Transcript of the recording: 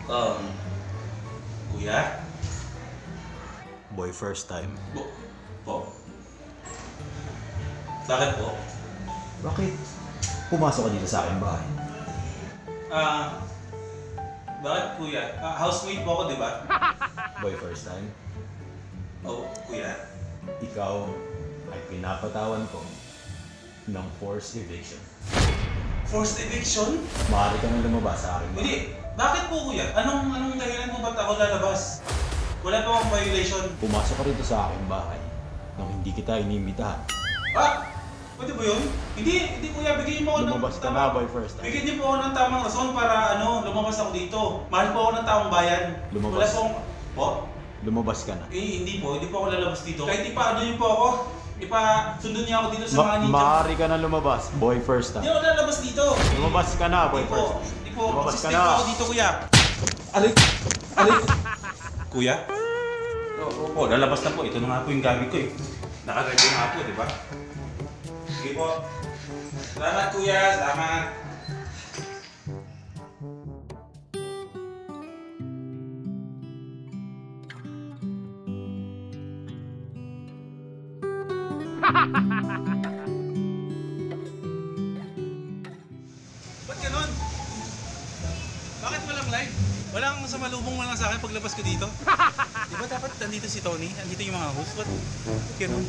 Um, Kuya? Boy, first time. Po? Bakit po? Bakit pumasok ka dito sa aking bahay? Bakit kuya? Housemate po ako, di ba? Boy, first time. Oh, kuya? Ikaw ay pinapatawan ko ng forced eviction. Forced eviction? Maaari ka nang lumabas sa aking bahay. Hindi. Bakit po kuya? Anong dahilan po ba't ako lalabas? Wala pa akong violation. Pumasok ka rito sa aking bahay nang hindi kita inimbitahan. Pwede ba yun? Hindi kuya, bigyan mo ako ng Lumabas ka na, boy, first time. Bigyan niyo po ako ng tamang rason para lumabas ako dito. Mahal po ako ng taong bayan. Lumabas. Wala po akong... Po? Lumabas ka na. Hindi po ako lalabas dito. Kahit niyo po ako, sundon niyo ako dito sa mga ninja. Maaari ka na lumabas, boy, first Hindi time. ako lalabas dito. Lumabas ka na, boy, first time. Hindi po, Lumabas ka consistent na. po ako dito kuya. Alik! Kuya? Opo, lalabas na po. Ito na nga po yung gamit ko eh. Naka-ready na nga po, di ba? Sige po. Salamat kuya, salamat. Ba't ganun? Bakit walang live? Walang samalubong mo lang sa akin paglabas ko dito? Di ba dapat nandito si Tony? Nandito yung mga host? Ba't ganun?